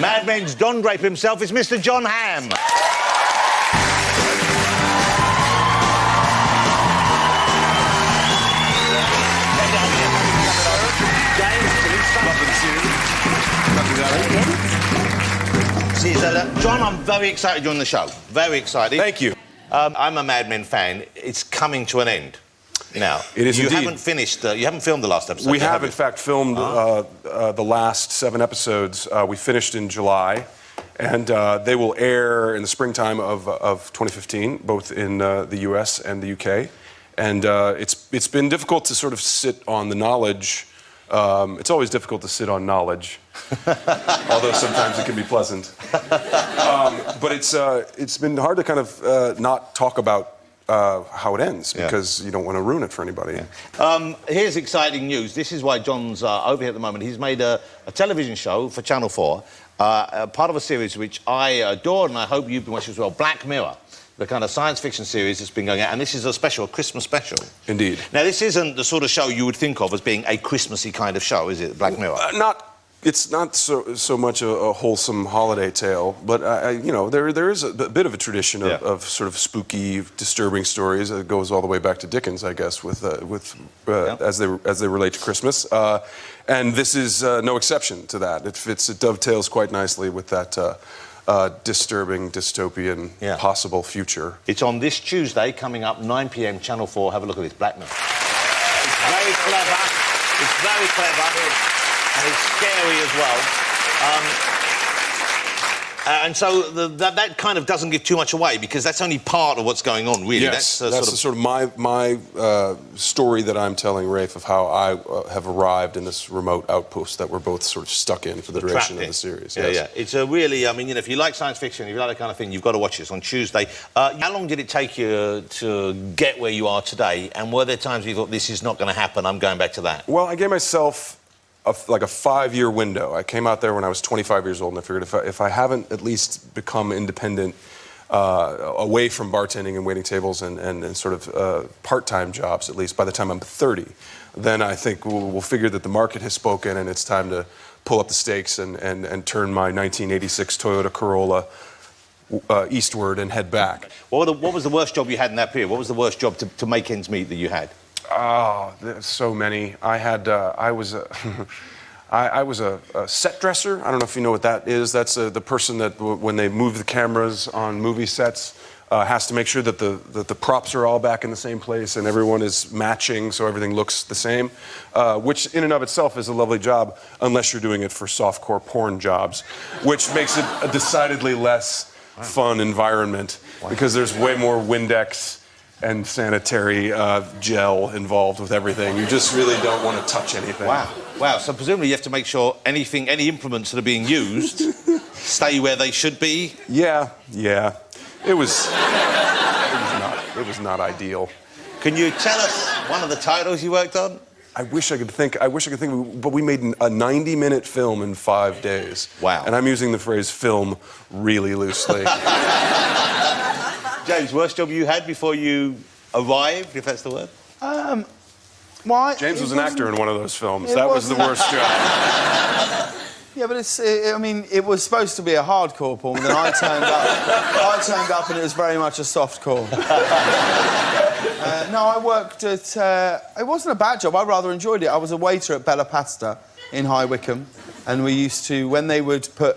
Mad Men's Don Draper himself is Mr. Jon Hamm. John, I'm very excited you're on the show. Very excited. Thank you. I'm a Mad Men fan. It's coming to an end now. It is you indeed. Haven't finished. You haven't filmed the last episode. We have, in fact, filmed the last 7 episodes. We finished in July, and they will air in the springtime of 2015, both in the US and the UK. And it's been difficult to sort of sit on the knowledge. It's always difficult to sit on knowledge, although sometimes it can be pleasant. But it's been hard to kind of not talk about how it ends, because you don't want to ruin it for anybody. Yeah. Here's exciting news. This is why John's over here at the moment. He's made a television show for Channel 4, part of a series which I adore, and I hope you've been watching as well, Black Mirror. The kind of science fiction series that's been going out, and this is a special, a Christmas special. Indeed. Now, this isn't the sort of show you would think of as being a Christmassy kind of show, is it, Black Mirror? It's not so much a wholesome holiday tale, but you know, there is a bit of a tradition of sort of spooky, disturbing stories that goes all the way back to Dickens, I guess, as they relate to Christmas. And this is no exception to that. It dovetails quite nicely with that. Disturbing, dystopian, possible future. It's on this Tuesday, coming up 9 p.m, Channel 4. Have a look at this, Black Mirror. It's very clever. It's very clever. And it's scary as well. And so that kind of doesn't give too much away, because that's only part of what's going on, really. Yes, that's sort of my story that I'm telling Rafe of how I have arrived in this remote outpost that we're both sort of stuck in for the duration of the series. Yeah. It's a really, I mean, you know, if you like science fiction, if you like that kind of thing, you've got to watch this on Tuesday. How long did it take you to get where you are today? And were there times you thought, this is not going to happen, I'm going back to that? Well, I gave myself like a 5-year window. I came out there when I was 25 years old, and I figured if I haven't at least become independent, away from bartending and waiting tables and sort of part-time jobs, at least by the time I'm 30, then I think we'll figure that the market has spoken and it's time to pull up the stakes and turn my 1986 Toyota Corolla eastward and head back. What was the worst job you had in that period? What was the worst job to make ends meet that you had? Oh, there's so many. I was a set dresser. I don't know if you know what that is. That's the person that, when they move the cameras on movie sets, has to make sure that the props are all back in the same place and everyone is matching so everything looks the same, which in and of itself is a lovely job, unless you're doing it for softcore porn jobs, which makes it a decidedly less fun environment, because there's way more Windex and sanitary gel involved with everything. You just really don't want to touch anything. Wow. So presumably you have to make sure any implements that are being used stay where they should be? Yeah. It was not ideal. Can you tell us one of the titles you worked on? I wish I could think, but we made a 90-minute film in 5 days. Wow. And I'm using the phrase film really loosely. James, worst job you had before you arrived, if that's the word? James was an actor in one of those films. That was the worst job. Yeah, but I mean, it was supposed to be a hardcore porn, and then I turned up and it was very much a softcore. No, I worked at... it wasn't a bad job, I rather enjoyed it. I was a waiter at Bella Pasta in High Wycombe, and we used to, when they would put...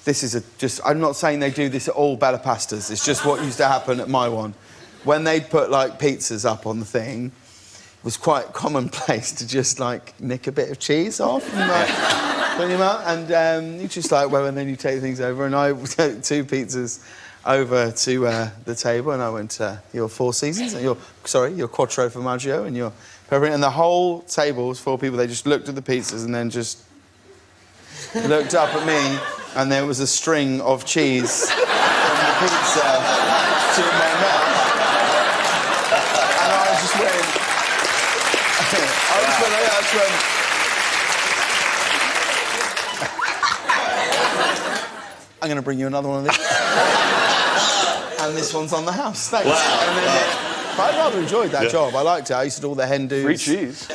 I'm not saying they do this at all Bella Pastas, it's just what used to happen at my one. When they'd put, like, pizzas up on the thing, it was quite commonplace to just, like, nick a bit of cheese off and, like, put them out. And you just, like, well, and then you take things over, and I took 2 pizzas over to the table, and I went, your Four Seasons, and your Quattro Formaggio, and your pepperoni, and the whole table was 4 people. They just looked at the pizzas and then just looked up at me, and there was a string of cheese from the pizza to my mouth. And I just went... I'm going to bring you another one of these. And this one's on the house. Thanks. Wow. And then I rather enjoyed that job. I liked it. I used to do all the hen do's. Free cheese.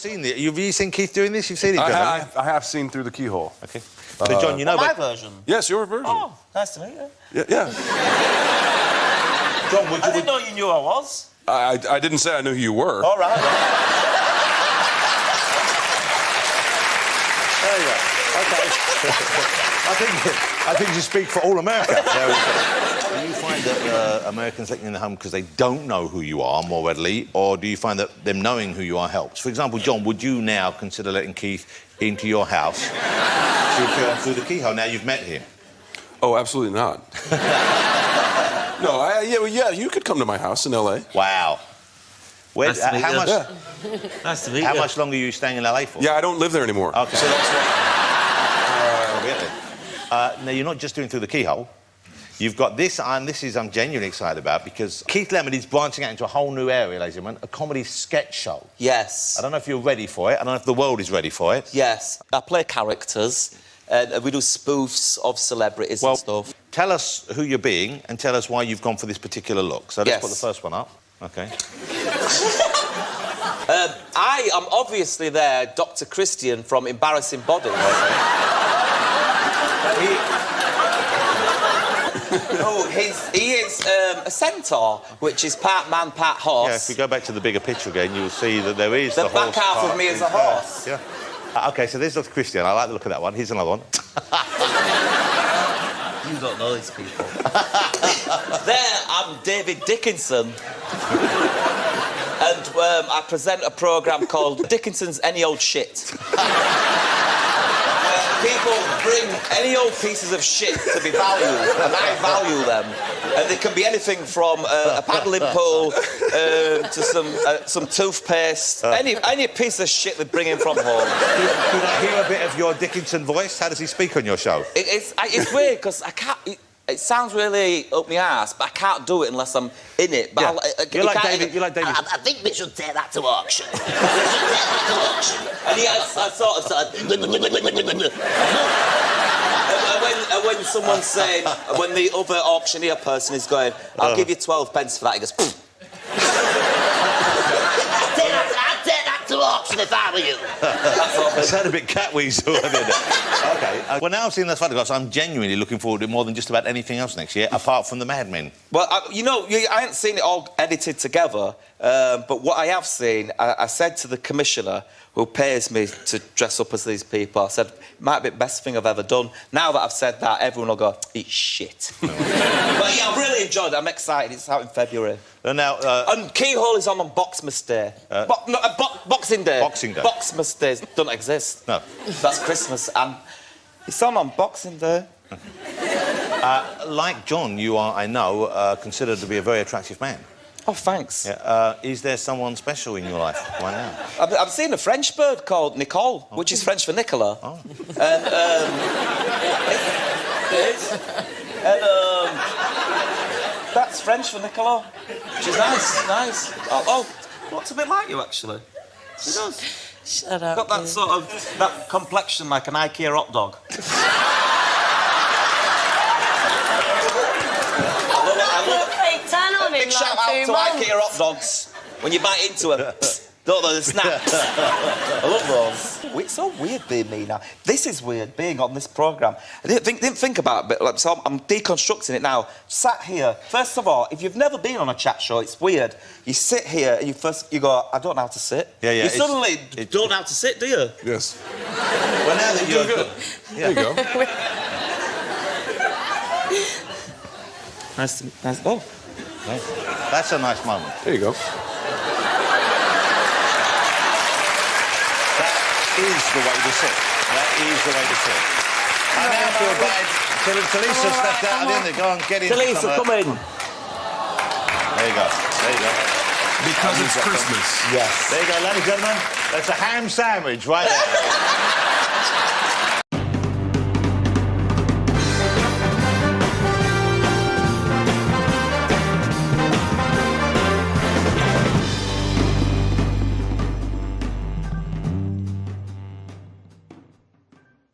seen it. Have you seen Keith doing this? You've seen it, John? I have seen through the keyhole. Okay. But John, you know... My version? Yes, your version. Oh, nice to meet you. Yeah. John, would you... I didn't know you knew I was. I didn't say I knew who you were. All right. There you go. Okay. I think you speak for all America. There we go. Do you find that Americans let you in the home because they don't know who you are more readily, or do you find that them knowing who you are helps? For example, John, would you now consider letting Keith into your house through the keyhole now you've met him? Oh, absolutely not. No, yeah, you could come to my house in LA. Wow. Nice to meet how you. much? Yeah. Nice to meet you. How much longer are you staying in LA for? Yeah, I don't live there anymore. Okay. So that's why. Now, you're not just doing through the keyhole. You've got this, and this is I'm genuinely excited about, because Keith Lemon is branching out into a whole new area, ladies and gentlemen, a comedy sketch show. Yes. I don't know if you're ready for it. I don't know if the world is ready for it. Yes. I play characters, and we do spoofs of celebrities and stuff. Tell us who you're being, and tell us why you've gone for this particular look. So let's put the first one up. Okay. I am obviously there, Dr. Christian from Embarrassing Bodies. He is a centaur, which is part man, part horse. Yeah, if we go back to the bigger picture again, you'll see that there is the the horse back half part of me is a there. horse. Yeah. OK, so there's Dr. Christian. I like the look of that one. Here's another one. You don't know these people. There, I'm David Dickinson. And I present a programme called Dickinson's Any Old Shit. People bring any old pieces of shit to be valued, and I value them. And they can be anything from a paddling pool to some toothpaste, any piece of shit they bring in from home. Could I hear a bit of your Dickinson voice? How does he speak on your show? It's weird, because I can't... It sounds really up my arse, but I can't do it unless I'm in it. But Yeah. You're like David. I think we should take that to auction. We should take that to auction. And he has I sort of... and when someone's saying... When the other auctioneer person is going, I'll give you 12 pence for that, he goes... I'd take that to auction if I were you. That sounded a bit Catweasel, didn't it? OK. Well, now I've seen those photographs, I'm genuinely looking forward to it more than just about anything else next year, apart from the Mad Men. Well, I haven't seen it all edited together, but what I have seen, I said to the commissioner who pays me to dress up as these people, I said, it might be the best thing I've ever done. Now that I've said that, everyone will go, eat shit. But yeah, I really enjoyed it. I'm excited. It's out in February. And now... and Keyhole is on Boxmas Day. Boxing Day. Boxing Day. Boxmas Days don't exist. No. That's Christmas, and it's on Boxing Day. like John, you are, I know, considered to be a very attractive man. Oh, thanks. Yeah, is there someone special in your life right now? I've seen a French bird called Nicole, which is French for Nicola. Oh. And, that's French for Nicola, which is nice. Oh, looks a bit like you, actually. She does. Shut up. Got that sort of, that complexion like an IKEA hot dog. Big shout out to IKEA hot dogs. When you bite into them, don't they, the snap? I love those. It's so weird being me now. This is weird, being on this programme. I didn't think about it, but so I'm deconstructing it now. Sat here, first of all, if you've never been on a chat show, it's weird. You sit here and you go, I don't know how to sit. Yeah. You suddenly don't know how to sit, do you? Yes. Well, now that you're good. Yeah. There you go. Nice. Oh. That's a nice moment. There you go. That is the way to sit. That is the way to sit. I now feel bad. Talisa stepped out of the end. Go on, get in. Talisa, come in. There you go. Because it's Christmas. Yes. There you go, ladies and gentlemen. That's a ham sandwich right there.